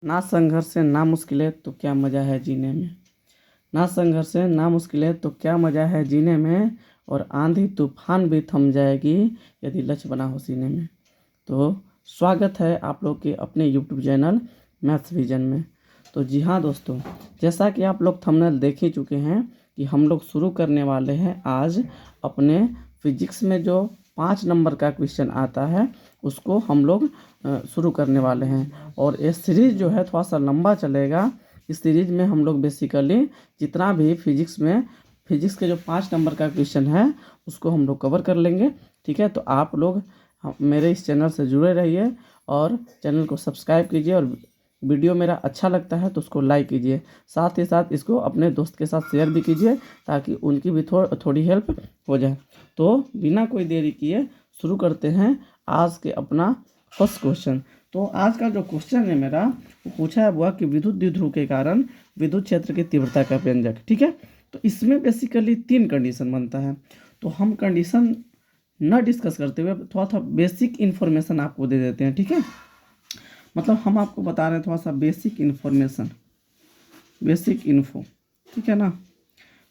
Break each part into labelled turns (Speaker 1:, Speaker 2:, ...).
Speaker 1: ना संघर्ष है ना मुश्किलें तो क्या मज़ा है जीने में। ना संघर्ष है ना मुश्किलें तो क्या मज़ा है जीने में। और आंधी तूफान भी थम जाएगी यदि लक्ष्य बना हो सीने में। तो स्वागत है आप लोग के अपने यूट्यूब चैनल मैथ्स विजन में। तो जी हाँ दोस्तों, जैसा कि आप लोग थंबनेल देख ही चुके हैं कि हम लोग शुरू करने वाले हैं आज अपने फिजिक्स में जो 5 नंबर का क्वेश्चन आता है उसको हम लोग शुरू करने वाले हैं। और ये सीरीज़ जो है थोड़ा सा लंबा चलेगा। इस सीरीज़ में हम लोग बेसिकली जितना भी फिजिक्स के जो 5 नंबर का क्वेश्चन है उसको हम लोग कवर कर लेंगे। ठीक है, तो आप लोग मेरे इस चैनल से जुड़े रहिए और चैनल को सब्सक्राइब कीजिए और वीडियो मेरा अच्छा लगता है तो उसको लाइक कीजिए। साथ ही साथ इसको अपने दोस्त के साथ शेयर भी कीजिए ताकि उनकी भी थोड़ी हेल्प हो जाए। तो बिना कोई देरी किए शुरू करते हैं आज के अपना फर्स्ट क्वेश्चन। तो आज का जो क्वेश्चन है मेरा वो पूछा है हुआ कि विद्युत द्विध्रुव के कारण विद्युत क्षेत्र की तीव्रता का व्यंजक। ठीक है, तो इसमें बेसिकली 3 कंडीशन बनता है। तो हम कंडीशन न डिस्कस करते हुए थोड़ा सा बेसिक इन्फॉर्मेशन आपको दे देते हैं। ठीक है, मतलब हम आपको बता रहे हैं थोड़ा सा बेसिक इन्फॉर्मेशन, बेसिक इन्फो। ठीक है ना,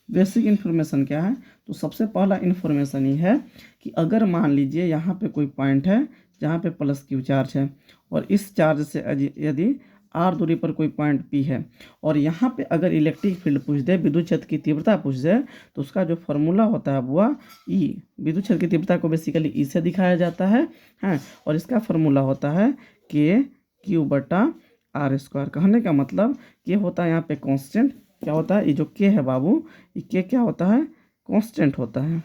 Speaker 1: बेसिक इन्फॉर्मेशन क्या है? तो सबसे पहला इन्फॉर्मेशन ये है कि अगर मान लीजिए यहाँ पे कोई पॉइंट है जहाँ पे प्लस क्यू चार्ज है और इस चार्ज से यदि आर दूरी पर कोई पॉइंट पी है और यहाँ पे अगर इलेक्ट्रिक फील्ड पूछ दे, विद्युत क्षेत्र की तीव्रता पूछ दे, तो उसका जो फॉर्मूला होता है वह ई, विद्युत क्षेत्र की तीव्रता को बेसिकली ई से दिखाया जाता है। हाँ, और इसका फॉर्मूला होता है के क्यू बटा आर स्क्वायर। कहने का मतलब ये होता है यहाँ पे कांस्टेंट। क्या होता है? ये जो के है बाबू, ये के क्या होता है? कांस्टेंट होता है।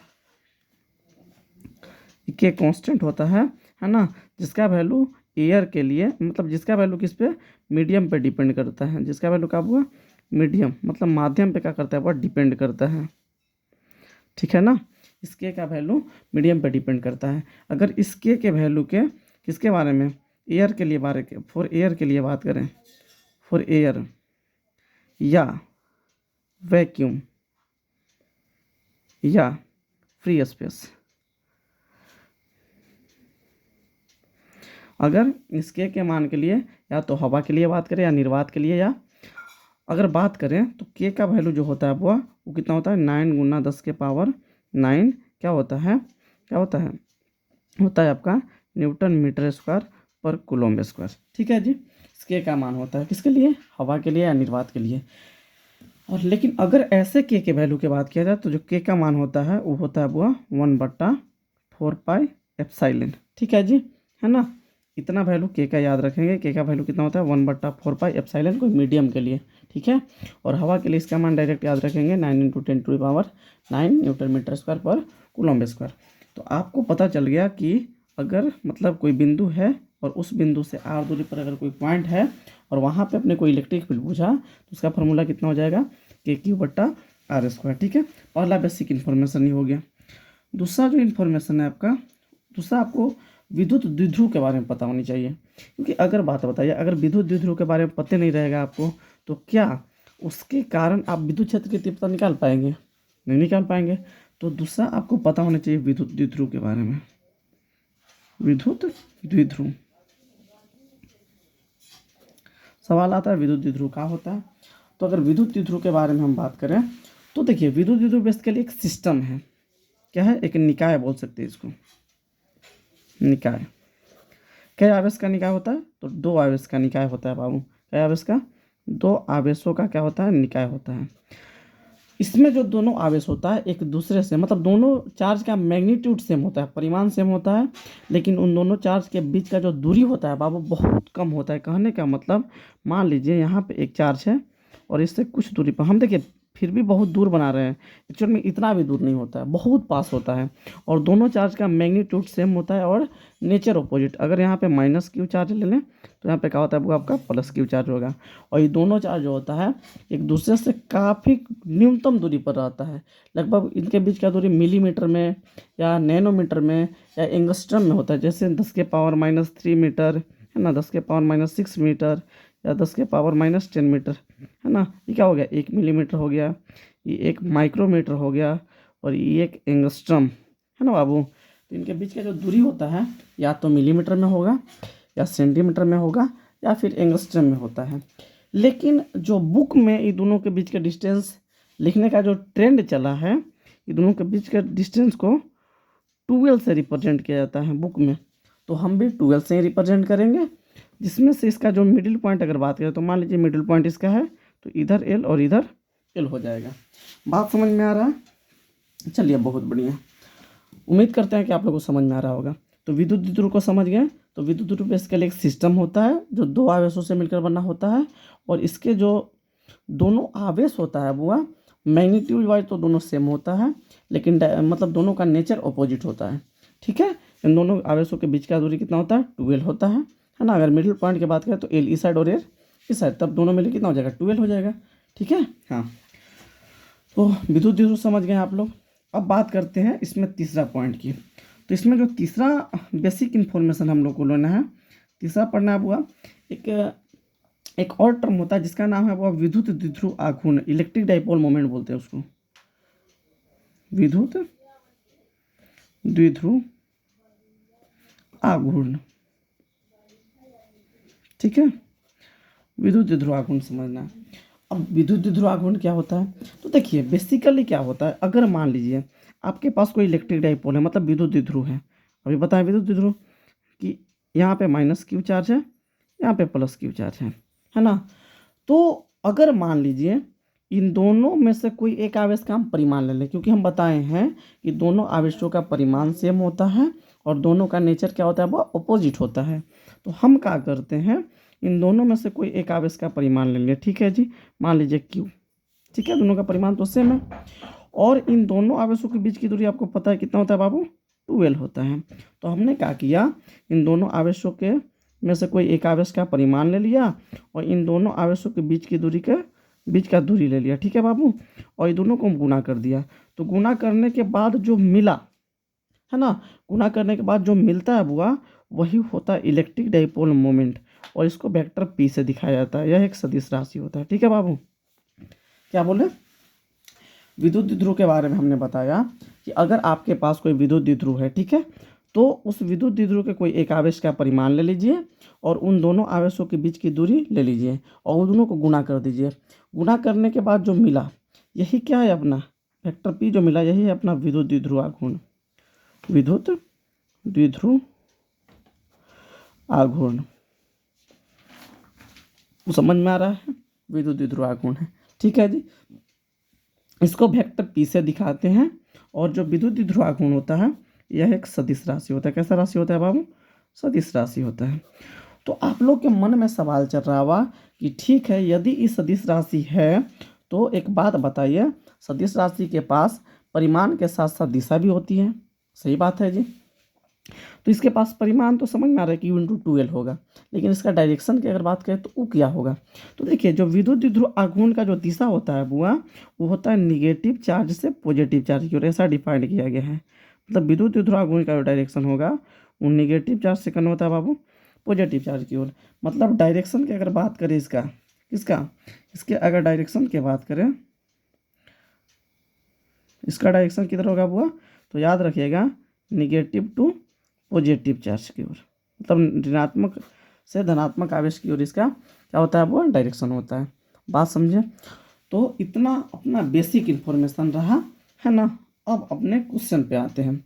Speaker 1: ये के कांस्टेंट होता है ना, जिसका वैल्यू एयर के लिए, मतलब जिसका वैल्यू किस पे? मीडियम पे डिपेंड करता है। जिसका वैल्यू क्या हुआ? मीडियम, मतलब माध्यम पे क्या करता है? वह डिपेंड करता है। ठीक है ना, इसके का वैल्यू मीडियम पे डिपेंड करता है। अगर इसके के वैल्यू के किसके बारे में? एयर के लिए फॉर एयर के लिए बात करें, फॉर एयर या वैक्यूम या फ्री स्पेस, अगर इसके के मान के लिए या तो हवा के लिए बात करें या निर्वात के लिए, या अगर बात करें तो के का वैल्यू जो होता है वो कितना होता है? 9 गुना 10 के पावर 9 क्या होता है? क्या होता है? होता है आपका न्यूटन मीटर स्क्वायर पर कूलम्ब स्क्वायर। ठीक है जी, इसके का मान होता है किसके लिए? हवा के लिए या निर्वात के लिए। और लेकिन अगर ऐसे के वैल्यू की बात किया जाए तो जो के का मान होता है वो होता है वो 1/4 पाई एप्सिलॉन। ठीक है जी, है ना। इतना वैल्यू के का याद रखेंगे। के का वैल्यू कितना होता है? 1/4 पाई एप्सिलॉन, कोई मीडियम के लिए। ठीक है, और हवा के लिए इसका मान डायरेक्ट याद रखेंगे 9 × 10⁻⁹ न्यूटन मीटर स्क्वायर पर कूलम्ब स्क्वायर। तो आपको पता चल गया कि अगर मतलब कोई बिंदु है और उस बिंदु से आर दूरी पर अगर कोई पॉइंट है और वहाँ पे अपने कोई इलेक्ट्रिक फील्ड पूछा तो उसका फॉर्मूला कितना हो जाएगा? के क्यू बट्टा आर स्क्वायर। ठीक है, पहला बेसिक इन्फॉर्मेशन ही हो गया। दूसरा जो इन्फॉर्मेशन है आपका, दूसरा आपको विद्युत द्विध्रुव के बारे में पता होनी चाहिए। क्योंकि अगर बात बताइए, अगर विद्युत द्विध्रुव के बारे में पता नहीं रहेगा आपको तो क्या उसके कारण आप विद्युत क्षेत्र की तीव्रता निकाल पाएंगे? नहीं निकाल पाएंगे। तो दूसरा आपको पता होना चाहिए विद्युत द्विध्रुव के बारे में। विद्युत द्विध्रुव सवाल आता है, विद्युत द्विध्रुव क्या होता है? तो अगर विद्युत द्विध्रुव के बारे में हम बात करें तो देखिए, विद्युत द्विध्रुव बेसिकली एक सिस्टम है। क्या है? एक निकाय बोल सकते हैं इसको, निकाय। क्या आवेश का निकाय होता है? तो 2 आवेश का निकाय होता है बाबू। क्या आवेश का? 2 आवेशों का क्या होता है? निकाय होता है। इसमें जो दोनों आवेश होता है एक दूसरे से, मतलब दोनों चार्ज का मैग्नीट्यूड सेम होता है, परिमाण सेम होता है, लेकिन उन दोनों चार्ज के बीच का जो दूरी होता है बाबू बहुत कम होता है। कहने का मतलब मान लीजिए यहाँ पे एक चार्ज है और इससे कुछ दूरी पर हम देखिए फिर भी बहुत दूर बना रहे हैं। एक्चुअल में इतना भी दूर नहीं होता है, बहुत पास होता है और दोनों चार्ज का मैग्नीट्यूड सेम होता है और नेचर अपोजिट। अगर यहाँ पे माइनस क्यू चार्ज ले लें तो यहाँ पे क्या होता है? वो आपका प्लस क्यू चार्ज होगा। और ये दोनों चार्ज जो होता है एक दूसरे से काफ़ी न्यूनतम दूरी पर रहता है। लगभग इनके बीच का दूरी मिलीमीटर में या नैनोमीटर में या एंगस्ट्रम में होता है। जैसे 10⁻³ मीटर है ना, 10⁻⁶ मीटर या 10⁻⁻10 मीटर है ना। ये क्या हो गया? 1 मिलीमीटर हो गया, ये 1 माइक्रोमीटर हो गया और ये 1 एंगस्ट्रम है ना बाबू। तो इनके बीच का जो दूरी होता है या तो मिलीमीटर में होगा या सेंटीमीटर में होगा या फिर एंगस्ट्रम में होता है। लेकिन जो बुक में ये दोनों के बीच का डिस्टेंस लिखने का जो ट्रेंड चला है, ये दोनों के बीच का डिस्टेंस को 12 से रिप्रेजेंट किया जाता है बुक में, तो हम भी 12 से ही रिप्रेजेंट करेंगे। जिसमें से इसका जो मिडिल पॉइंट अगर बात करें तो मान लीजिए मिडिल पॉइंट इसका है, तो इधर एल और इधर एल हो जाएगा। बात समझ में आ रहा है? चलिए बहुत बढ़िया, उम्मीद करते हैं कि आप लोगों को समझ में आ रहा होगा। तो विद्युत द्विध्रुव को समझ गए। तो विद्युत द्विध्रुव बेसिकली एक सिस्टम होता है जो दो आवेशों से मिलकर बना होता है, और इसके जो दोनों आवेश होता है वो मैग्नीट्यूड वाइज तो दोनों सेम होता है, लेकिन मतलब दोनों का नेचर अपोजिट होता है। ठीक है, इन दोनों आवेशों के बीच का दूरी कितना होता है? 12 होता है ना। अगर मिडिल पॉइंट की बात करें तो एल इस साइड और एल इस साइड, तब दोनों मिलकर कितना हो जाएगा? 12 हो जाएगा। ठीक है, हाँ। तो विद्युत द्विध्रुव समझ गए आप लोग। अब बात करते हैं इसमें तीसरा पॉइंट की। तो इसमें जो तीसरा बेसिक इन्फॉर्मेशन हम लोग को लेना है, तीसरा पढ़ना है वो एक और टर्म होता है जिसका नाम है वो विद्युत द्विध्रुव आघूर्ण, इलेक्ट्रिक डाइपोल मोमेंट बोलते हैं उसको, विद्युत द्विध्रुव आघूर्ण। ठीक है, विद्युत द्विध्रुव आघूर्ण समझना। अब विद्युत द्विध्रुव आघूर्ण क्या होता है? तो देखिए बेसिकली क्या होता है, अगर मान लीजिए आपके पास कोई इलेक्ट्रिक डाइपोल है, मतलब विद्युत द्विध्रुव है। अभी बताएं विद्युत द्विध्रुव कि यहाँ पे माइनस क्यू चार्ज है, यहाँ पे प्लस क्यू चार्ज है ना। तो अगर मान लीजिए इन दोनों में से कोई एक आवेश का हम परिमाण ले लें, क्योंकि हम बताए हैं कि दोनों आवेशों का परिमाण सेम होता है और दोनों का नेचर क्या होता है? वो अपोजिट होता है। तो हम क्या करते हैं, इन दोनों में से कोई एक आवेश का परिमाण ले लें। ठीक है जी, मान लीजिए क्यू। ठीक है, दोनों का परिमाण तो सेम है, और इन दोनों आवेशों के बीच की दूरी आपको पता है कितना होता है बाबू? 12 होता है। तो हमने क्या किया, इन दोनों आवेशों के में से कोई एक आवेश का परिमाण ले लिया और इन दोनों आवेशों के बीच की दूरी के बीच का दूरी ले लिया। ठीक है बाबू, और ये दोनों को हम गुना कर दिया। तो गुना करने के बाद जो मिला है ना, गुना करने के बाद जो मिलता है बुआ, वही होता है इलेक्ट्रिक डाइपोल मोमेंट, और इसको वेक्टर पी से दिखाया जाता है। यह एक सदिश राशि होता है। ठीक है बाबू, क्या बोले? विद्युत द्विध्रुव के बारे में हमने बताया कि अगर आपके पास कोई विद्युत द्विध्रुव है, ठीक है, तो उस विद्युत द्विध्रुव के कोई एक आवेश का परिमाण ले लीजिए और उन दोनों आवेशों के बीच की दूरी ले लीजिए और उन दोनों को गुणा कर दीजिए। गुणा करने के बाद जो मिला, यही क्या है अपना वेक्टर पी जो मिला, यही है अपना विद्युत द्विध्रुव आघूर्ण। विद्युत द्विध्रुव आघूर्ण समझ में आ रहा है? विद्युत द्विध्रुव आघूर्ण है। ठीक है जी, इसको वेक्टर पी से दिखाते हैं, और जो विद्युत द्विध्रुव आघूर्ण होता है यह एक सदिश राशि होता है। कैसा राशि होता है बाबू? सदिश राशि होता है। तो आप लोग के मन में सवाल चल रहा हुआ कि ठीक है, यदि इस सदिश राशि है तो एक बात बताइए, सदिश राशि के पास परिमाण के साथ साथ दिशा भी होती है। सही बात है जी। तो इसके पास परिमाण तो समझ में आ रहा है कि U×2L होगा, लेकिन इसका डायरेक्शन की अगर बात करें तो U क्या होगा? तो देखिए जो विद्युत द्विध्रुव आघूर्ण का जो दिशा होता है बुआ, वो होता है निगेटिव चार्ज से पॉजिटिव चार्ज की ओर, ऐसा डिफाइंड किया गया है। मतलब विद्युत द्विध्रुव आघूर्ण का जो डायरेक्शन होगा वो निगेटिव चार्ज से कन्वर्ट होता है बाबू पॉजिटिव चार्ज की ओर। मतलब डायरेक्शन की अगर बात करें इसके अगर डायरेक्शन की बात करें, इसका डायरेक्शन किधर होगा बुआ? तो याद रखिएगा निगेटिव टू पॉजिटिव चार्ज की ओर, मतलब ऋणात्मक से धनात्मक आवेश की ओर इसका क्या होता है? वो डायरेक्शन होता है। बात समझे? तो इतना अपना बेसिक इन्फॉर्मेशन रहा है ना। अब अपने क्वेश्चन पे आते हैं।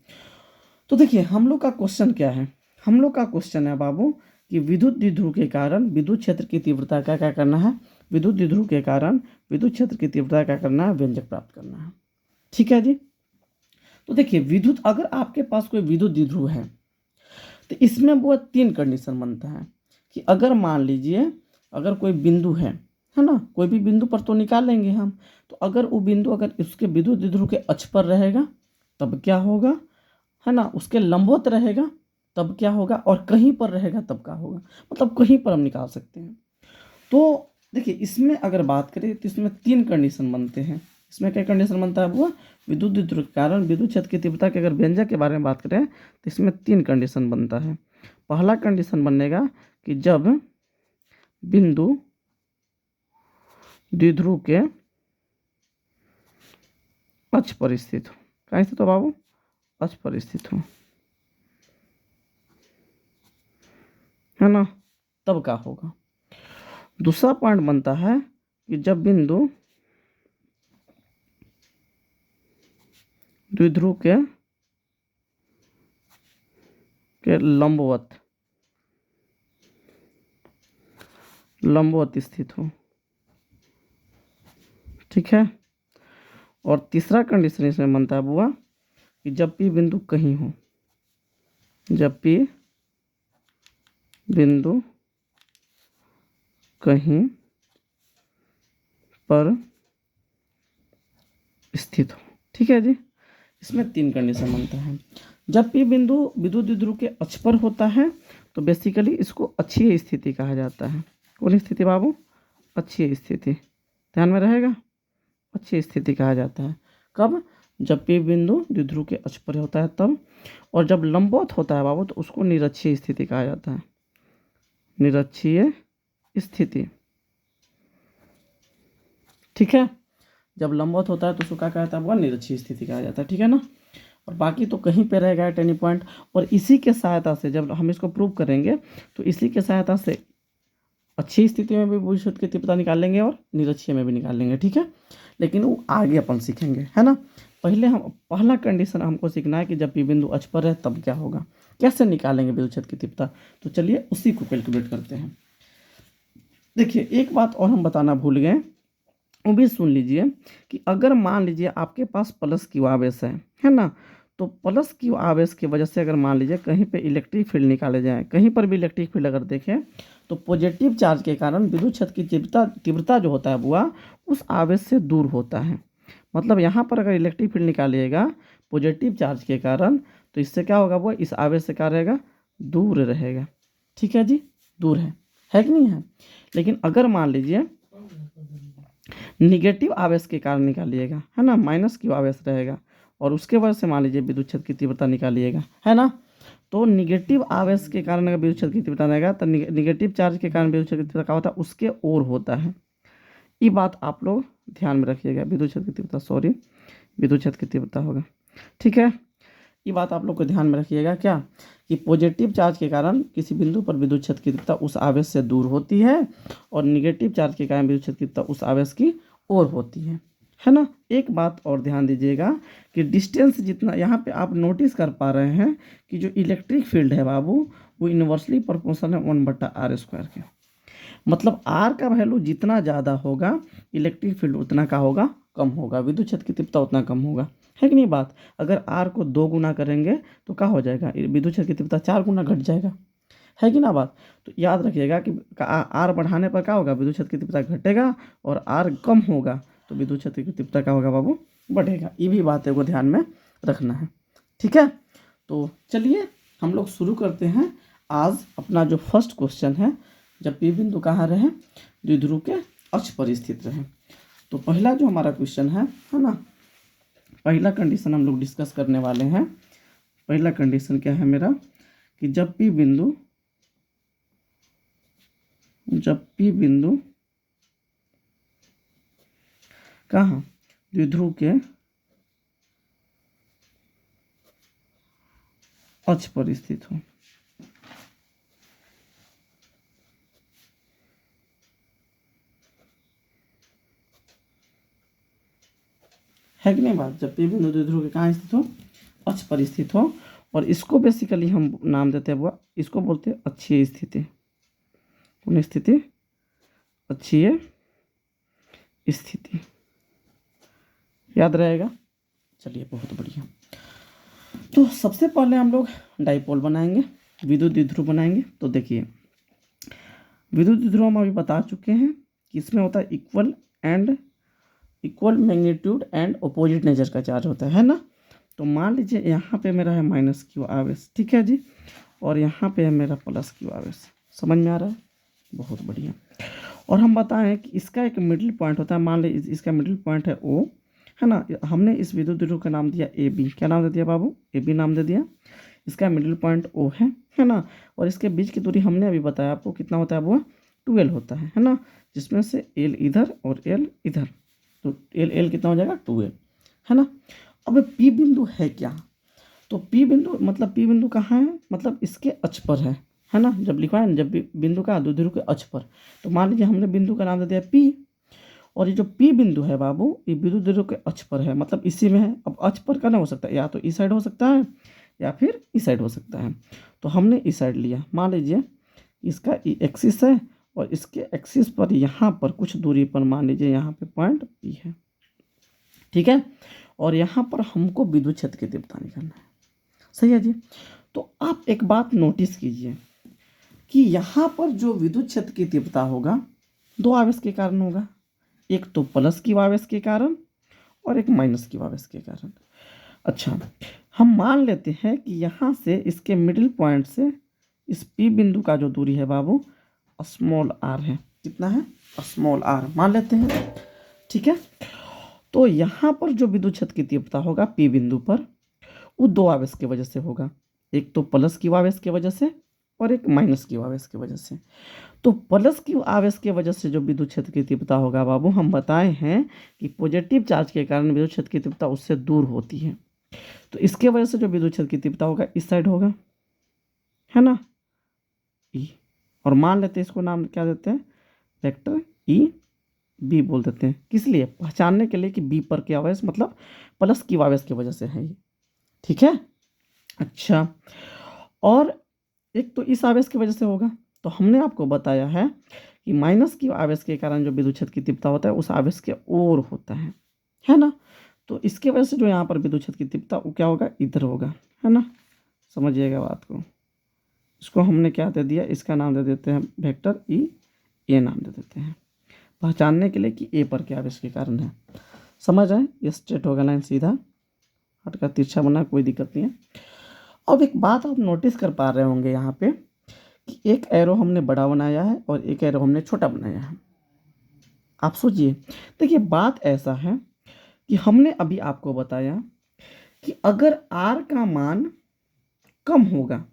Speaker 1: तो देखिए हम लोग का क्वेश्चन क्या है? हम लोग का क्वेश्चन है बाबू कि विद्युत द्विध्रुव के कारण विद्युत क्षेत्र की तीव्रता का क्या करना है? विद्युत द्विध्रुव के कारण विद्युत क्षेत्र की तीव्रता क्या करना है? व्यंजक प्राप्त करना है। ठीक है जी। तो देखिए विद्युत, अगर आपके पास कोई विद्युत द्विध्रुव है तो इसमें वो 3 कंडीशन बनता है कि अगर मान लीजिए अगर कोई बिंदु है ना, कोई भी बिंदु पर तो निकाल लेंगे हम, तो अगर वो बिंदु अगर उसके विद्युत द्विध्रुव के अक्ष पर रहेगा तब क्या होगा, है ना, उसके लंबवत रहेगा तब क्या होगा, और कहीं पर रहेगा तब क्या होगा, मतलब कहीं पर हम निकाल सकते हैं। तो देखिए इसमें अगर बात करें तो इसमें 3 कंडीशन बनते हैं। इसमें क्या कंडीशन बनता है वो? विद्युत द्विध्रुव के कारण विद्युत क्षेत्र की तीव्रता के अगर व्यंजक के बारे में बात करें तो इसमें 3 कंडीशन बनता है। पहला कंडीशन बनेगा कि जब बिंदु द्विध्रुव के अक्ष पर स्थित हो। कहाँ स्थित हो बाबू? अक्ष पर स्थित हो, है ना, तब क्या होगा? दूसरा पॉइंट बनता है कि जब बिंदु द्विध्रुव के लंबवत स्थित हो, ठीक है। और तीसरा कंडीशन इसमें बनता है बुआ कि जब P बिंदु कहीं हो, जब P बिंदु कहीं पर स्थित हो, ठीक है जी। इसमें 3 कंडीशन बनता है। जब P बिंदु विद्युत द्विध्रुव के अक्ष पर होता है तो बेसिकली इसको अक्षीय स्थिति कहा जाता है। कौन स्थिति बाबू? अक्षीय स्थिति, ध्यान में रहेगा, अक्षीय स्थिति कहा जाता है। कब? जब P बिंदु द्विध्रुव के अक्ष पर होता है तब। और जब लंबवत होता है बाबू तो उसको निरक्षीय स्थिति कहा जाता है, निरक्षीय स्थिति, ठीक है। जब लंबवत होता है तो उसको क्या कहता है बुआ? निरक्षीय स्थिति कहा जाता है, ठीक है ना। और बाकी तो कहीं पे रहेगा एट एनी पॉइंट। और इसी के सहायता से जब हम इसको प्रूव करेंगे तो इसी के सहायता से अच्छी स्थिति में भी विद्युत की तीव्रता निकाल लेंगे और निरक्षीय में भी निकाल लेंगे, ठीक है। लेकिन वो आगे अपन सीखेंगे, है ना। पहला कंडीशन हमको सीखना है कि जब P बिंदु अक्ष पर है तब क्या होगा, कैसे निकालेंगे विद्युत की तीव्रता। तो चलिए उसी को कैलकुलेट करते हैं। देखिए एक बात और हम बताना भूल गए, वो भी सुन लीजिए कि अगर मान लीजिए आपके पास प्लस क्यू आवेश है ना, तो प्लस क्यू आवेश की वजह से अगर मान लीजिए कहीं पे इलेक्ट्रिक फील्ड निकाले जाए, कहीं पर भी इलेक्ट्रिक फील्ड अगर देखें तो पॉजिटिव चार्ज के कारण विद्युत क्षेत्र की तीव्रता जो होता है बुआ उस आवेश से दूर होता है। मतलब यहाँ पर अगर इलेक्ट्रिक फील्ड निकालिएगा पॉजिटिव चार्ज के कारण तो इससे क्या होगा बुआ? इस आवेश से क्या रहेगा? दूर रहेगा, ठीक है जी, दूर है कि नहीं है। लेकिन अगर मान लीजिए निगेटिव आवेश के कारण निकालिएगा, है ना, माइनस क्यू आवेश रहेगा और उसके वजह से मान लीजिए विद्युत क्षेत्र की तीव्रता निकालिएगा, है ना। तो निगेटिव आवेश के कारण अगर विद्युत क्षेत्र की तीव्रता रहेगा तो निगेटिव चार्ज के कारण विद्युत क्षेत्र की तीव्रता क्या होता है? उसके ओर होता है। ये बात आप लोग ध्यान में रखिएगा। विद्युत क्षेत्र की तीव्रता विद्युत क्षेत्र की तीव्रता होगा, ठीक है। ये बात आप लोग को ध्यान में रखिएगा क्या कि पॉजिटिव चार्ज के कारण किसी बिंदु पर विद्युत क्षेत्र की तीव्रता उस आवेश से दूर होती है और निगेटिव चार्ज के कारण विद्युत क्षेत्र की तीव्रता उस आवेश की ओर होती है ना। एक बात और ध्यान दीजिएगा कि डिस्टेंस जितना यहाँ पे आप नोटिस कर पा रहे हैं कि जो इलेक्ट्रिक फील्ड है बाबू वो इन्वर्सली प्रोपोर्शनल है 1/r² के। मतलब आर का वैल्यू जितना ज़्यादा होगा इलेक्ट्रिक फील्ड उतना का होगा? कम होगा, विद्युत क्षेत्र की तीव्रता उतना कम होगा, है कि नहीं बात। अगर आर को 2 गुना करेंगे तो क्या हो जाएगा? विद्युत क्षेत्र की तीव्रता 4 गुना घट जाएगा, है कि ना बात। तो याद रखिएगा कि आर बढ़ाने पर क्या होगा? विद्युत क्षेत्र की तीव्रता घटेगा और आर कम होगा तो विद्युत क्षेत्र की तीव्रता क्या होगा बाबू? बढ़ेगा। ये भी बातें को ध्यान में रखना है, ठीक है। तो चलिए हम लोग शुरू करते हैं आज अपना जो फर्स्ट क्वेश्चन है। जब P बिंदु कहाँ रहे? द्विध्रुव के अक्ष पर स्थित रहे। तो पहला जो हमारा क्वेश्चन है ना, पहला कंडीशन हम लोग डिस्कस करने वाले हैं। पहला कंडीशन क्या है मेरा कि जब P बिंदु कहाँ? द्विध्रुव के अक्ष पर स्थित हो। है कि नहीं बात। जब P बिंदु द्विध्रुव के कहाँ स्थित हो? अक्ष पर स्थित हो। और इसको बेसिकली हम नाम देते हैं वो, इसको बोलते हैं अक्षीय स्थिति। कौन स्थिति? अक्षीय स्थिति, याद रहेगा। चलिए बहुत बढ़िया। तो सबसे पहले हम लोग डाइपोल बनाएंगे, विद्युत द्विध्रुव बनाएंगे। तो देखिए विद्युत द्विध्रुव हम अभी बता चुके हैं कि इसमें होता है equal magnitude and opposite nature का चार्ज होता है ना। तो मान लीजिए यहाँ पे मेरा है माइनस क्यू आवेश, ठीक है जी, और यहाँ पे है मेरा प्लस क्यू आवेश। समझ में आ रहा है? बहुत बढ़िया। और हम बताएं कि इसका एक मिडिल पॉइंट होता है। मान लीजिए इसका मिडिल पॉइंट है O, है ना। हमने इस विद्युत द्विध्रुव का नाम दिया AB। क्या नाम दे दिया बाबू? AB नाम दे दिया। इसका मिडिल पॉइंट O है ना। और इसके बीच की दूरी हमने अभी बताया आपको कितना होता है वो? 2L होता है ना, जिसमें से L इधर और L इधर, तो L कितना हो जाएगा? 2L, है ना। अब P बिंदु है क्या? तो P बिंदु मतलब P बिंदु कहाँ है? मतलब इसके अक्ष पर है, है ना, जब लिखा है ना, जब भी बिंदु का द्विध्रुव के अक्ष पर, तो मान लीजिए हमने बिंदु का नाम दे दिया पी, और ये जो पी बिंदु है बाबू, ये बिंदु द्विध्रुव के अक्ष पर है, मतलब इसी में है। अब अक्ष पर का ना हो सकता है, या तो इस साइड हो सकता है या फिर इस साइड हो सकता है, तो हमने इस साइड लिया। मान लीजिए इसका एक्सिस है और इसके एक्सिस पर यहाँ पर कुछ दूरी पर मान लीजिए यहाँ पे पॉइंट पी है, ठीक है, और यहाँ पर हमको विद्युत क्षेत्र की तीव्रता निकालना है। सही है जी। तो आप एक बात नोटिस कीजिए कि यहाँ पर जो विद्युत क्षेत्र की तीव्रता होगा दो आवेश के कारण होगा, एक तो प्लस की आवेश के कारण और एक माइनस की आवेश के कारण। अच्छा, हम मान लेते हैं कि यहाँ से इसके मिडिल पॉइंट से इस पी बिंदु का जो दूरी है बाबू स्मॉल आर है। कितना है? स्मॉल आर मान लेते हैं, ठीक है। तो यहाँ पर जो विद्युत क्षेत्र की तीव्रता होगा पी बिंदु पर, वो दो आवेश की वजह से होगा, एक तो प्लस की आवेश की वजह से और एक माइनस की आवेश की वजह से। तो प्लस की आवेश की वजह से जो विद्युत क्षेत्र की तीव्रता होगा बाबू, हम बताए हैं कि पॉजिटिव चार्ज के कारण विद्युत क्षेत्र की तीव्रता उससे दूर होती है। तो इसके वजह से जो विद्युत क्षेत्र की तीव्रता होगा इस साइड होगा, है ना, ई। और मान लेते हैं इसको नाम क्या देते हैं, वेक्टर ई बी बोल देते हैं। किस लिए? पहचानने के लिए कि बी पर क्या आवेश, मतलब प्लस की आवेश की वजह से है ये, ठीक है। अच्छा, और एक तो इस आवेश की वजह से होगा, तो हमने आपको बताया है कि माइनस की आवेश के कारण जो विद्युत क्षेत्र की तीव्रता होता है उस आवेश के ओर होता है ना। तो इसके वजह से जो यहाँ पर विद्युत क्षेत्र की तीव्रता वो क्या होगा, इधर होगा, है ना। समझिएगा बात को। इसको हमने क्या दे दिया, इसका नाम दे देते हैं वेक्टर ई, ए नाम दे देते हैं, पहचानने के लिए कि ए पर क्या आवेश के कारण है। समझ आए? ये स्ट्रेट होगा लाइन, सीधा हटका तिरछा बना, कोई दिक्कत नहीं है। अब एक बात आप नोटिस कर पा रहे होंगे यहाँ पे कि एक एरो हमने बड़ा बनाया है और एक एरो हमने छोटा बनाया है। आप सोचिए, देखिए बात ऐसा है कि हमने अभी आपको बताया कि अगर आर का मान कम होगा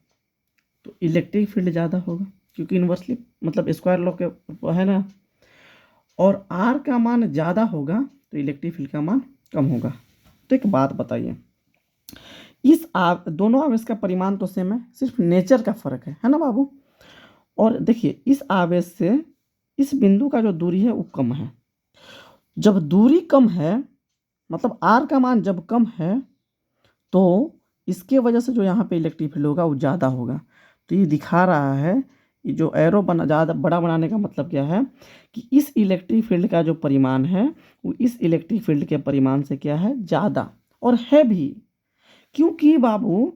Speaker 1: तो इलेक्ट्रिक फील्ड ज़्यादा होगा, क्योंकि इन्वर्सली मतलब स्क्वायर लॉ के है ना, और आर का मान ज़्यादा होगा तो इलेक्ट्रिक फील्ड का मान कम होगा। तो एक बात बताइए, दोनों आवेश का परिमाण तो सेम है, सिर्फ नेचर का फर्क है ना बाबू। और देखिए इस आवेश से इस बिंदु का जो दूरी है वो कम है। जब दूरी कम है, मतलब आर का मान जब कम है, तो इसके वजह से जो यहाँ पे इलेक्ट्रिक फील्ड होगा वो ज़्यादा होगा। तो ये दिखा रहा है कि जो एरो ज़्यादा बड़ा बनाने का मतलब क्या है कि इस इलेक्ट्रिक फील्ड का जो परिमाण है वो इस इलेक्ट्रिक फील्ड के परिमाण से क्या है, ज़्यादा, और है भी। क्योंकि बाबू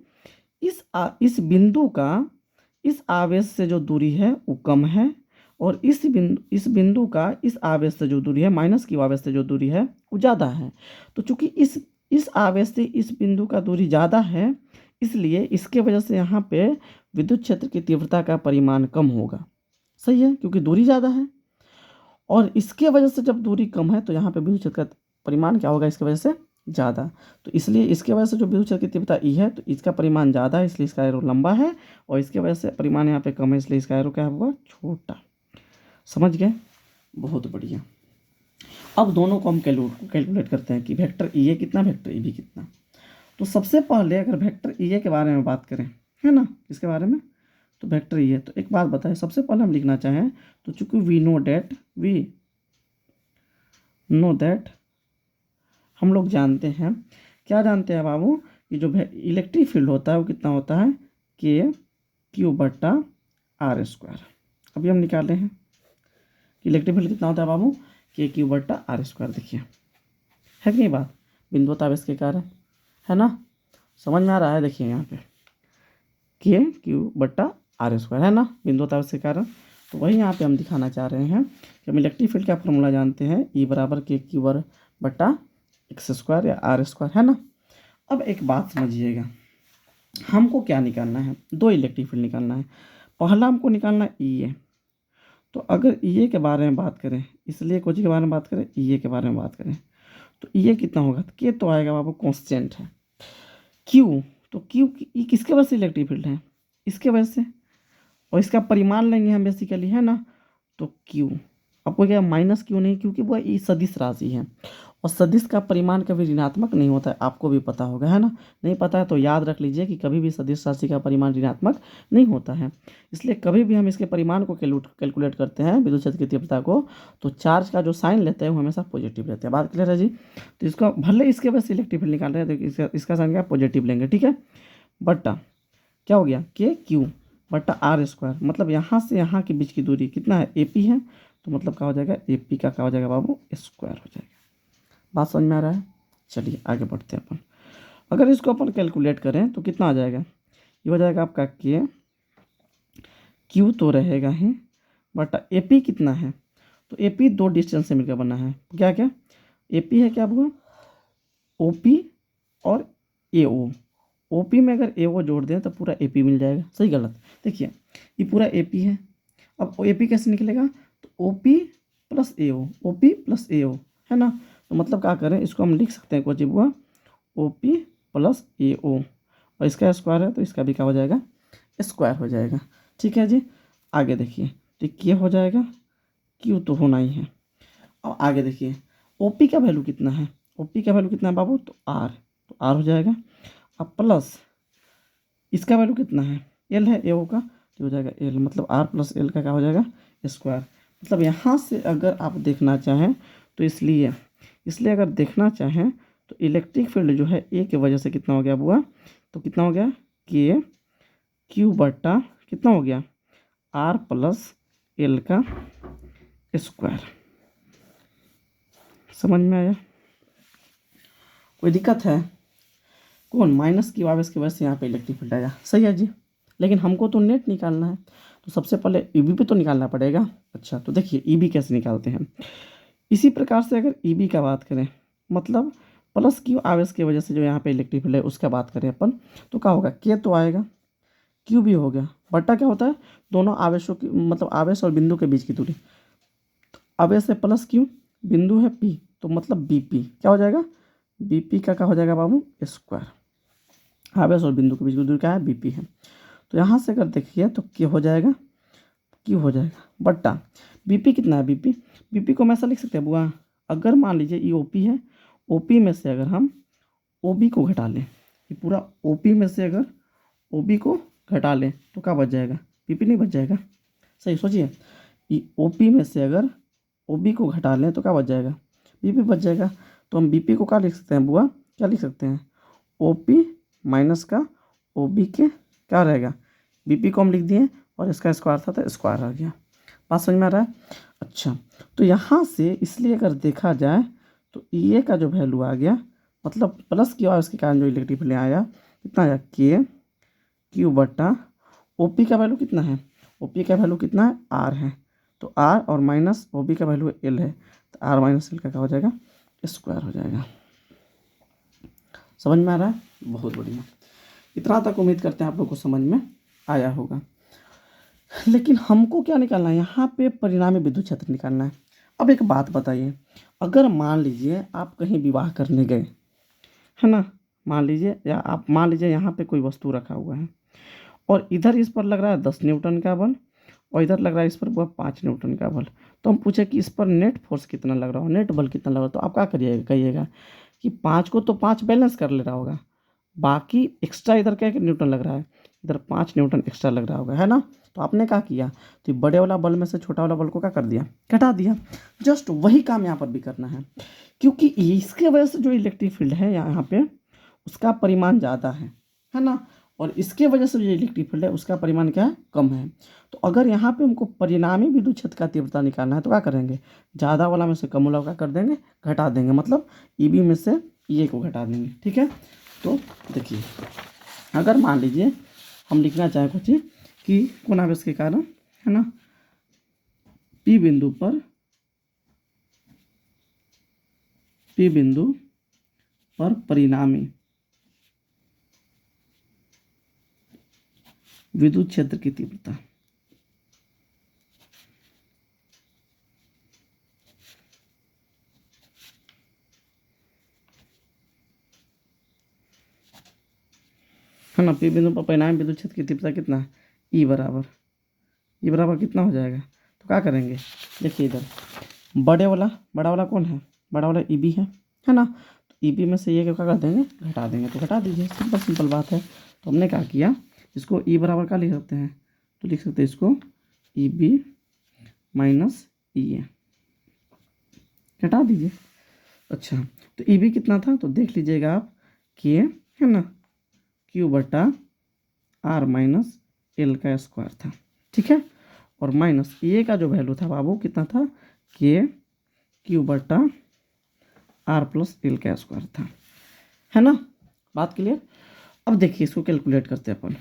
Speaker 1: इस बिंदु का इस आवेश से जो दूरी है वो कम है, और इस बिंदु का इस आवेश से जो दूरी है, माइनस की आवेश से जो दूरी है वो ज़्यादा है। तो चूंकि इस आवेश से इस बिंदु का दूरी ज़्यादा है, इसलिए इसके वजह से यहाँ पे विद्युत क्षेत्र की तीव्रता का परिमाण कम होगा। सही है, क्योंकि दूरी ज़्यादा है, और इसके वजह से जब दूरी कम है तो यहाँ पे विद्युत क्षेत्र का परिमाण क्या होगा, इसकी वजह से ज़्यादा। तो इसलिए इसके वजह से जो विद्युत क्षेत्र की तीव्रता ई है तो इसका परिमाण ज़्यादा है, इसलिए इसका एरो लंबा है, और इसके वजह से परिमाण यहाँ पे कम है, इसलिए इसका एरो क्या होगा, छोटा। समझ गए? बहुत बढ़िया। अब दोनों को हम कैलकुलेट करते हैं कि वेक्टर ई ए कितना, वेक्टर ई बी कितना। तो सबसे पहले अगर वेक्टर ई ए के बारे में बात करें, है ना, इसके बारे में, तो वेक्टर ई ए, तो एक बात बताएं, सबसे पहले हम लिखना चाहें तो चूंकि वी नो दैट हम लोग जानते हैं, क्या जानते हैं बाबू, कि जो इलेक्ट्रिक फील्ड होता है वो कितना होता है, के क्यू बट्टा आर स्क्वायर। अभी हम निकाले हैं कि इलेक्ट्रिक फील्ड कितना होता है बाबू, के क्यू बट्टा आर स्क्वायर। देखिए है कि नहीं बात, बिंदुवत आवेश के कारण, है ना, समझ में आ रहा है? देखिए यहाँ पे के क्यू बट्टा आर स्क्वायर, है ना, बिंदुवत आवेश के कारण। तो वही यहाँ पे हम दिखाना चाह रहे हैं कि हम इलेक्ट्रिक फील्ड का फॉर्मूला जानते हैं, ई बराबर के क्यू बर बट्टा एक्स स्क्वायर या आर स्क्वायर, है ना। अब एक बात समझिएगा, हमको क्या निकालना है, दो इलेक्ट्रिक फील्ड निकालना है। पहला हमको निकालना है ई ए। तो अगर ई ए के बारे में बात करें, इसलिए कोची के बारे में बात करें, ई ए के बारे में बात करें, तो ई ए कितना होगा, के तो आएगा बाबू कॉन्स्टेंट है। क्यू, तो क्यू ई किसके वजह से इलेक्ट्रिक फील्ड है, इसके वजह से, और इसका परिमाण लेंगे हम बेसिकली, है ना। तो क्यू आपको क्या माइनस क्यू नहीं, क्योंकि वह ई सदिश राशि है, और सदिश का परिमाण कभी ऋणात्मक नहीं होता है, आपको भी पता होगा, है ना। नहीं पता है तो याद रख लीजिए कि कभी भी सदिश राशि का परिमाण ऋणात्मक नहीं होता है। इसलिए कभी भी हम इसके परिमाण को कैलकुलेट करते हैं विद्युत क्षेत्र की तीव्रता को, तो चार्ज का जो साइन लेते हैं वो हमेशा पॉजिटिव रहते हैं। बात क्लियर है जी। तो इसका भले इसके वजह से इलेक्ट्रिक फील्ड निकाल रहे हैं तो इसका साइन क्या पॉजिटिव लेंगे, ठीक है। बट्टा क्या हो गया के क्यू बट्टा आर स्क्वायर, मतलब यहाँ से यहाँ के बीच की दूरी कितना है, ए पी है, तो मतलब क्या हो जाएगा, ए पी का क्या हो जाएगा बाबू, स्क्वायर हो जाएगा। बात समझ में आ रहा है। चलिए आगे बढ़ते हैं अपन। अगर इसको अपन कैलकुलेट करें तो कितना आ जाएगा, ये हो जाएगा आपका के क्यू तो रहेगा ही बटा ए पी कितना है, तो ए पी दो डिस्टेंस से मिलकर बना है, क्या क्या ए पी है क्या हुआ, ओ पी और ए ओ। ओ पी में अगर ए ओ जोड़ दें तो पूरा ए पी मिल जाएगा, सही गलत। देखिए ये पूरा ए पी है, अब ए पी कैसे निकलेगा, तो ओ पी प्लस ए ओ पी प्लस ए ओ, है ना। तो मतलब क्या करें, इसको हम लिख सकते हैं कुछ हुआ ओ पी प्लस ए ओ, और इसका स्क्वायर है तो इसका भी क्या हो जाएगा, स्क्वायर हो जाएगा, ठीक है जी। आगे देखिए तो ये हो जाएगा, क्यू तो होना ही है। अब आगे देखिए ओ पी का वैल्यू कितना है, ओ पी का वैल्यू कितना है बाबू, तो आर हो जाएगा। अब प्लस इसका वैल्यू कितना है, एल है ए ओ का, तो हो जाएगा एल, मतलब आर प्लस एल का क्या हो जाएगा, स्क्वायर। मतलब यहाँ से अगर आप देखना चाहें तो इसलिए अगर देखना चाहें तो इलेक्ट्रिक फील्ड जो है ए की वजह से कितना हो गया बुआ, तो कितना हो गया के क्यू बट्टा कितना हो गया आर प्लस एल का स्क्वायर। समझ में आया, कोई दिक्कत है, कौन माइनस की आवेश की वजह से यहाँ पे इलेक्ट्रिक फील्ड आया, सही है जी। लेकिन हमको तो नेट निकालना है, तो सबसे पहले ईबी पे तो निकालना पड़ेगा। अच्छा तो देखिए ईबी कैसे निकालते हैं, इसी प्रकार से अगर ईबी का बात करें, मतलब प्लस क्यू आवेश की वजह से जो यहाँ पे इलेक्ट्रिक फील्ड है उसका बात करें अपन, तो क्या होगा, के तो आएगा, क्यू भी हो गया, बट्टा क्या होता है दोनों आवेशों की, मतलब आवेश और बिंदु के बीच की दूरी, तो आवेश है प्लस क्यू, बिंदु है पी, तो मतलब बी पी क्या हो जाएगा, बी पी का क्या हो जाएगा बाबू, स्क्वायर। आवेश और बिंदु के बीच की दूरी क्या है, बी पी है। तो यहाँ से अगर देखिए तो के हो जाएगा, क्यू हो जाएगा बट्टा बीपी कितना है, बीपी को हम ऐसा लिख सकते हैं बुआ, अगर मान लीजिए ये ओपी है, ओपी में से अगर हम ओबी को घटा लें, ये पूरा ओपी में से अगर ओबी को घटा लें तो क्या बच जाएगा, बीपी नहीं बच जाएगा, सही सोचिए, ये ओपी में से अगर ओबी को घटा लें तो क्या बच जाएगा, बीपी बच जाएगा। तो हम बीपी को क्या लिख सकते हैं बुआ, क्या लिख सकते हैं, ओपी माइनस का ओबी के क्या रहेगा, बीपी को हम लिख दिए और इसका स्क्वायर था तो स्क्वायर आ गया। बात समझ में आ रहा है। अच्छा तो यहाँ से इसलिए अगर देखा जाए तो ये का जो वैल्यू आ गया, मतलब प्लस की और इसके कारण जो इलेक्ट्रिक फील्ड आया कितना आया, के क्यू बट्टा ओपी का वैल्यू कितना है, ओपी का वैल्यू कितना है, आर है, तो आर और माइनस ओबी का वैल्यू एल है, तो आर माइनस एल का क्या हो जाएगा, स्क्वायर हो जाएगा। समझ में आ रहा है, बहुत बढ़िया। इतना तक उम्मीद करते हैं आप लोग को समझ में आया होगा। लेकिन हमको क्या निकालना है, यहाँ पे परिणामी विद्युत क्षेत्र निकालना है। अब एक बात बताइए, अगर मान लीजिए आप कहीं विवाह करने गए, है ना, मान लीजिए, या आप मान लीजिए यहाँ पे कोई वस्तु रखा हुआ है और इधर इस पर लग रहा है 10 न्यूटन का बल और इधर लग रहा है इस पर 5 न्यूटन का बल, तो हम पूछे कि इस पर नेट फोर्स कितना लग रहा हो, नेट बल कितना लग रहा हो, तो आप क्या करिएगा, कहिएगा कि 5 को तो 5 बैलेंस कर ले रहा होगा, बाकी एक्स्ट्रा इधर क्या न्यूटन लग रहा है, इधर 5 न्यूटन एक्स्ट्रा लग रहा होगा, है ना। तो आपने क्या किया, तो बड़े वाला बल में से छोटा वाला बल को क्या कर दिया, घटा दिया। जस्ट वही काम यहाँ पर भी करना है, क्योंकि इसके वजह से जो इलेक्ट्रिक फील्ड है यहाँ पे उसका परिमाण ज़्यादा है ना, और इसके वजह से जो इलेक्ट्रिक फील्ड है उसका परिमाण क्या है, कम है। तो अगर यहाँ पे हमको परिणामी विद्युत क्षेत्र का तीव्रता निकालना है तो क्या करेंगे, ज़्यादा वाला में से कम वाला क्या कर देंगे, घटा देंगे, मतलब ईबी में से ये को घटा देंगे, ठीक है। तो देखिए अगर मान लीजिए हम लिखना चाहें कुछ कि कोण आवेश के कारण, है ना, पी बिंदु पर परिणामी विद्युत क्षेत्र की तीव्रता, है ना, पी बिंदु पर परिणामी विद्युत क्षेत्र की तीव्रता कितना है, ई बराबर कितना हो जाएगा, तो क्या करेंगे, देखिए इधर बड़ा वाला कौन है, बड़ा वाला ईबी है है ना। तो ई बी में से ये क्या कर देंगे, घटा देंगे, तो घटा दीजिए, सिंपल सिंपल बात है। तो हमने क्या किया, इसको ई बराबर क्या लिख सकते हैं, तो लिख सकते हैं इसको ई बी माइनस ई ए, घटा दीजिए। अच्छा, तो ई बी कितना था, तो देख लीजिएगा आप, के है ना, क्यू बटा आर माइनस एल का स्क्वायर था, ठीक है। और माइनस ए का जो वैल्यू था बाबू कितना था, के क्यू बटा आर प्लस एल का स्क्वायर था, है ना, बात क्लियर। अब देखिए इसको कैलकुलेट करते हैं अपन,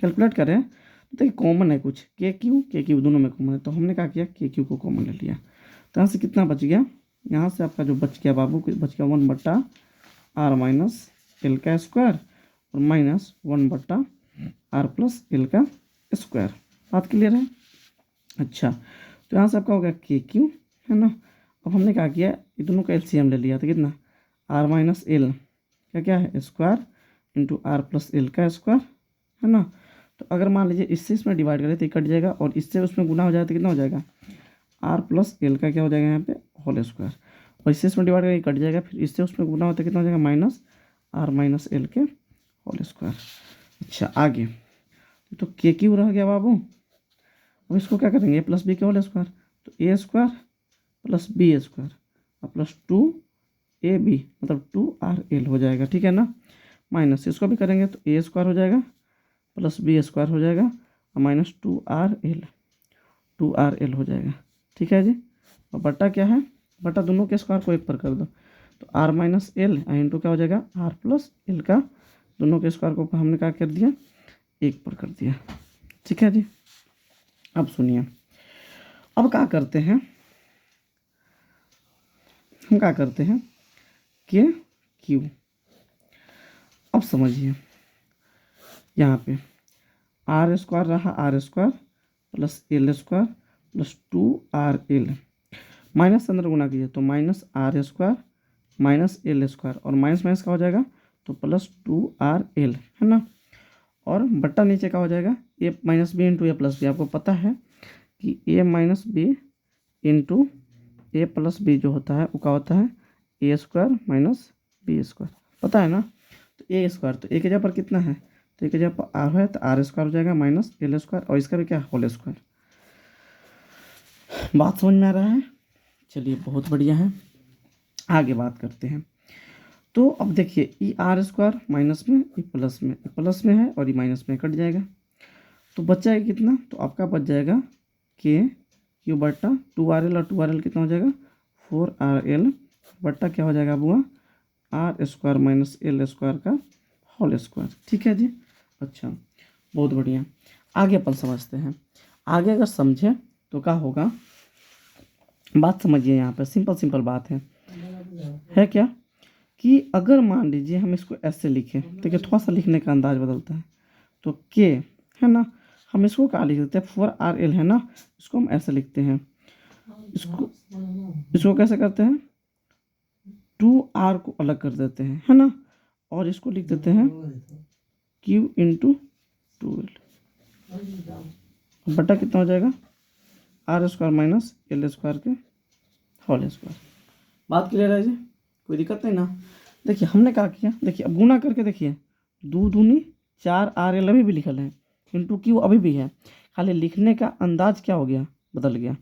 Speaker 1: कैलकुलेट करें तो देखिए कॉमन है कुछ, के क्यू दोनों में कॉमन है, तो हमने क्या किया, के क्यू को कॉमन ले लिया। तो यहाँ से कितना बच गया, यहाँ से आपका जो बच गया बाबू, बच गया 1 बटा आर माइनस एल का स्क्वायर और माइनस 1 बटा आर प्लस एल का स्क्वायर, बात क्लियर है। अच्छा, तो यहाँ से आपका हो गया के क्यू, है ना। अब हमने क्या किया, ये दोनों का एलसीएम ले लिया, तो कितना, आर माइनस एल क्या क्या है, square into R plus L का स्क्वायर, है ना। तो अगर मान लीजिए इससे इसमें डिवाइड करें तो ये कट जाएगा, और इससे उसमें गुना हो जाए तो कितना हो जाएगा, आर प्लस एल का क्या हो जाएगा यहाँ पे, होल स्क्वायर, और इससे इसमें डिवाइड करके कट जाएगा, फिर इससे उसमें गुना होता है कितना हो जाएगा, माइनस आर माइनस एल के होल स्क्वायर। अच्छा आगे, तो के क्यू रह गया बाबू, अब इसको क्या करेंगे, ए प्लस बी के होल स्क्वायर, तो ए स्क्वायर प्लस बी स्क्वायर और प्लस 2ab मतलब 2rl हो जाएगा, ठीक है ना। माइनस इसको भी करेंगे तो ए स्क्वायर हो जाएगा प्लस बी स्क्वायर हो जाएगा और माइनस 2rl हो जाएगा, ठीक है जी। और बटा क्या है, बटा दोनों के स्क्वायर को एक पर कर दो, तो r माइनस एल इंटू क्या हो जाएगा, r प्लस एल का दोनों के स्क्वायर को हमने क्या कर दिया, एक पर कर दिया, ठीक है जी। अब सुनिए, अब क्या करते हैं, हम क्या करते हैं, के क्यू, अब समझिए यहाँ पे आर स्क्वायर रहा, R square plus L square plus 2rl, minus अंदर गुना कीजिए तो minus R square minus L square और माइनस माइनस का हो जाएगा तो प्लस 2rl, है ना। और बट्टा नीचे का हो जाएगा ए माइनस बी इंटू ए प्लस बी, आपको पता है कि ए माइनस बी इंटू ए प्लस बी जो होता है वो क्या होता है, ए स्क्वायर माइनस बी स्क्वायर, पता है ना। तो ए स्क्वायर, तो ए के जगह पर कितना है, तो ए के जगह पर आर है तो आर स्क्वायर हो जाएगा माइनस एल स्क्वायर और इसका भी क्या होल स्क्वायर, बात समझ में आ रहा है। चलिए बहुत बढ़िया है, आगे बात करते हैं। तो अब देखिए ई आर स्क्वायर माइनस में, ई प्लस में है और ई माइनस में कट जाएगा, तो बच जाएगा कितना, तो आपका बच जाएगा के क्यू बट्टा 2rl और 2rl कितना हो जाएगा 4rl बट्टा क्या हो जाएगा बुआ R square minus L square का होल स्क्वायर, ठीक है जी। अच्छा बहुत बढ़िया, आगे अपन समझते हैं। आगे अगर समझे तो क्या होगा, बात समझिए, यहाँ पे सिंपल बात है क्या, कि अगर मान लीजिए हम इसको ऐसे लिखें, देखिए थोड़ा सा लिखने का अंदाज बदलता है, तो के है ना, हम इसको क्या लिख देते हैं 4rl, है ना, इसको हम ऐसे लिखते हैं, इसको कैसे करते हैं, 2r को अलग कर देते हैं, है ना, और इसको लिख देते हैं q इंटू 2l बटा कितना हो जाएगा R square minus L square के होल स्क्वायर, बात क्लियर है जी, कोई दिक्कत नहीं ना। देखिए हमने क्या किया, देखिए अब गुना करके देखिए, 2 दूनी 4rl अभी भी लिखल है, इंटू क्यू अभी भी है, खाली लिखने का अंदाज क्या हो गया, बदल गया।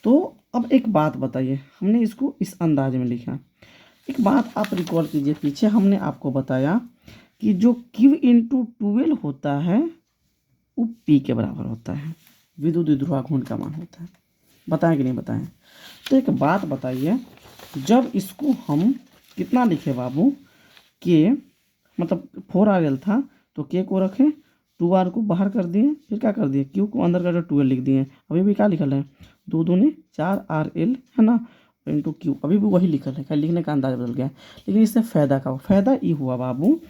Speaker 1: तो अब एक बात बताइए, हमने इसको इस अंदाज में लिखा, एक बात आप रिकॉल कीजिए, पीछे हमने आपको बताया कि जो q इंटू 2l होता है वो p के बराबर होता है, विद्युत द्विध्रुवाघूर्ण का मान होता है, बताएं कि नहीं बताएं। तो एक बात बताइए, जब इसको हम कितना लिखे बाबू, के मतलब 4rl था तो के को रखें, 2r को बाहर कर दिए, फिर क्या कर दिए q को अंदर कर 2l लिख दिए, अभी भी क्या लिखल है 2 दूनी 4rl, है ना, इंटू क्यू अभी भी वही लिखल है, खाली लिखने का अंदाज बदल गया। लेकिन इससे फ़ायदा का फ़ायदा ये हुआ बाबू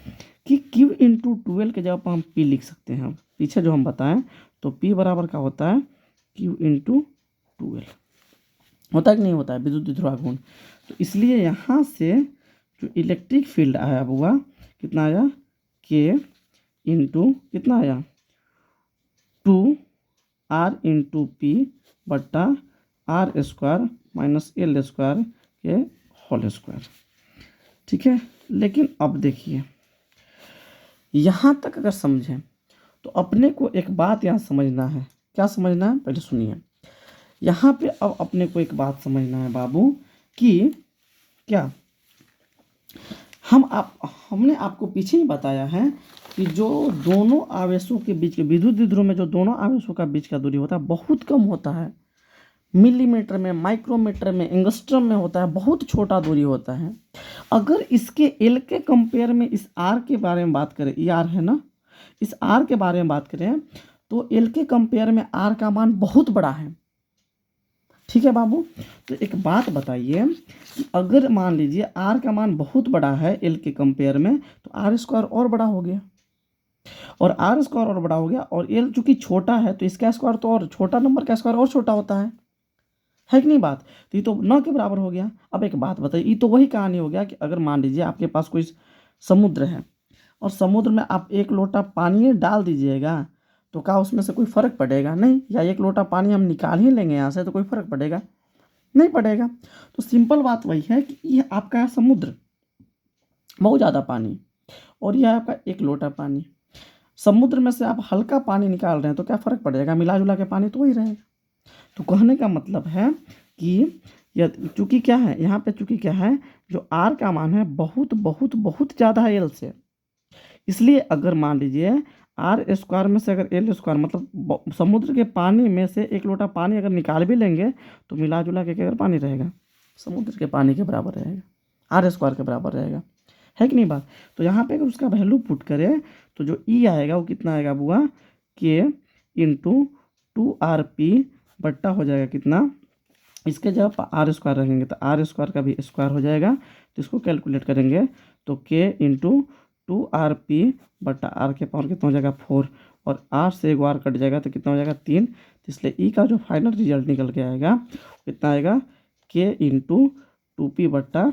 Speaker 1: कि q इंटू 2l के जगह पर हम p लिख सकते हैं, पीछे जो हम बताएं तो p बराबर का होता है q इंटू 2l, होता है कि नहीं होता है, विद्युत द्विध्रुवाघूर्ण। तो इसलिए यहाँ से जो इलेक्ट्रिक फील्ड आया हुआ कितना आया, के इंटू कितना आया 2r इंटू पी बट्टा R square minus L square के होल स्क्वायर, ठीक है। लेकिन अब देखिए, यहाँ तक अगर समझें तो अपने को एक बात यहाँ समझना है। क्या समझना है, पहले सुनिए। यहाँ पे अब अपने को एक बात समझना है बाबू कि क्या हमने आपको पीछे ही बताया है कि जो दोनों आवेशों के बीच के विद्युत द्विध्रुव में जो दोनों आवेशों का बीच का दूरी होता है बहुत कम होता है। मिलीमीटर में, माइक्रोमीटर में, एंगस्ट्रम में होता है, बहुत छोटा दूरी होता है। अगर इसके एल के कंपेयर में इस आर के बारे में बात करें, ये आर है ना, इस आर के बारे में बात करें तो एल के कंपेयर में आर का मान बहुत बड़ा है। ठीक है बाबू, तो एक बात बताइए कि अगर मान लीजिए आर का मान बहुत बड़ा है एल के कंपेयर में, तो आर स्क्वायर और बड़ा हो गया, और आर स्क्वायर और बड़ा हो गया, और एल चूंकि छोटा है तो इसका स्क्वायर तो और छोटा नंबर का स्क्वायर और छोटा होता है कि नहीं बात। तो ये तो 9 के बराबर हो गया। अब एक बात बताइए, ये तो वही कहानी हो गया कि अगर मान लीजिए आपके पास कोई समुद्र है और समुद्र में आप 1 लोटा पानी डाल दीजिएगा तो क्या उसमें से कोई फ़र्क पड़ेगा? नहीं। या 1 लोटा पानी हम निकाल ही लेंगे यहाँ से तो कोई फ़र्क पड़ेगा? नहीं पड़ेगा। तो सिंपल बात वही है कि ये आपका है समुद्र, बहुत ज़्यादा पानी, और यह आपका 1 लोटा पानी। समुद्र में से आप हल्का पानी निकाल रहे हैं तो क्या फ़र्क पड़ेगा? मिला जुला के पानी तो वही रहेगा। तो कहने का मतलब है कि यह चूँकि क्या है यहाँ पे, चूँकि क्या है, जो आर का मान है बहुत बहुत बहुत ज़्यादा है एल से, इसलिए अगर मान लीजिए आर स्क्वायर में से अगर एल स्क्वायर मतलब समुद्र के पानी में से 1 लोटा पानी अगर निकाल भी लेंगे तो मिला जुला के अगर पानी रहेगा समुद्र के पानी के बराबर रहेगा, आर स्क्वायर के बराबर रहेगा, है कि नहीं बात। तो यहाँ पे अगर उसका वैल्यू पुट करें तो जो ई आएगा वो कितना आएगा बुआ, के इंटू 2RP बट्टा हो जाएगा कितना, इसके जगह आर स्क्वायर रखेंगे तो आर स्क्वायर का भी स्क्वायर हो जाएगा, तो इसको कैलकुलेट करेंगे तो के इंटू 2RP बट्टा आर के पावर कितना हो जाएगा 4, और आर से एक आर कट जाएगा तो कितना हो जाएगा 3। तो इसलिए ई का जो फाइनल रिजल्ट निकल के आएगा कितना आएगा, के इंटू 2P बट्टा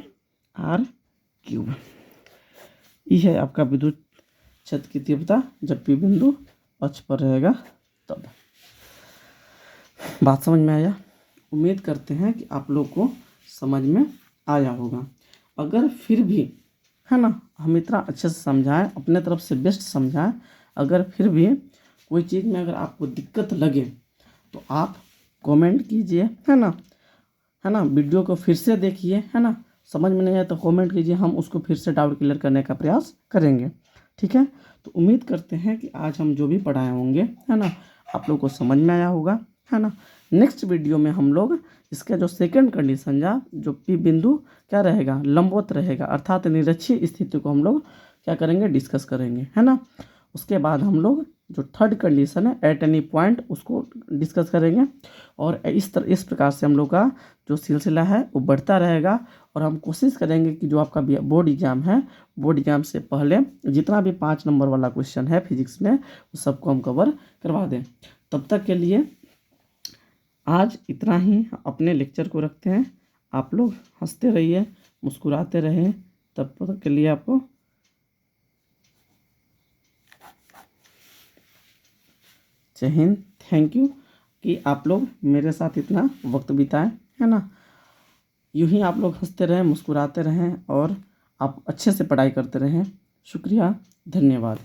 Speaker 1: आर क्यूब। ई है आपका विद्युत क्षेत्र की तीव्रता जब पी बिंदु अक्ष पर रहेगा तब। बात समझ में आया? उम्मीद करते हैं कि आप लोग को समझ में आया होगा। अगर फिर भी है ना हम इतना अच्छे से समझाएं, अपने तरफ से बेस्ट समझाएं, अगर फिर भी कोई चीज़ में अगर आपको दिक्कत लगे तो आप कमेंट कीजिए, है ना, वीडियो को फिर से देखिए, है ना, समझ में नहीं आया तो कमेंट कीजिए, हम उसको फिर से डाउट क्लियर करने का प्रयास करेंगे। ठीक है, तो उम्मीद करते हैं कि आज हम जो भी पढ़ाए होंगे, है ना, आप लोग को समझ में आया होगा, है ना। नेक्स्ट वीडियो में हम लोग इसका जो सेकंड कंडीशन जो पी बिंदु क्या रहेगा, लंबवत रहेगा, अर्थात निरक्षीय स्थिति को हम लोग क्या करेंगे, डिस्कस करेंगे, है ना। उसके बाद हम लोग जो थर्ड कंडीशन है एट एनी पॉइंट उसको डिस्कस करेंगे, और इस प्रकार से हम लोग का जो सिलसिला है वो बढ़ता रहेगा, और हम कोशिश करेंगे कि जो आपका बोर्ड एग्जाम है, बोर्ड एग्जाम से पहले जितना भी 5 नंबर वाला क्वेश्चन है फिजिक्स में वो सबको हम कवर करवा दें। तब तक के लिए आज इतना ही, अपने लेक्चर को रखते हैं। आप लोग हंसते रहिए, मुस्कुराते रहें। तब तक के लिए आपको जय हिंद। थैंक यू कि आप लोग मेरे साथ इतना वक्त बिताएं, है ना। यूं ही आप लोग हंसते रहें, मुस्कुराते रहें, और आप अच्छे से पढ़ाई करते रहें। शुक्रिया, धन्यवाद।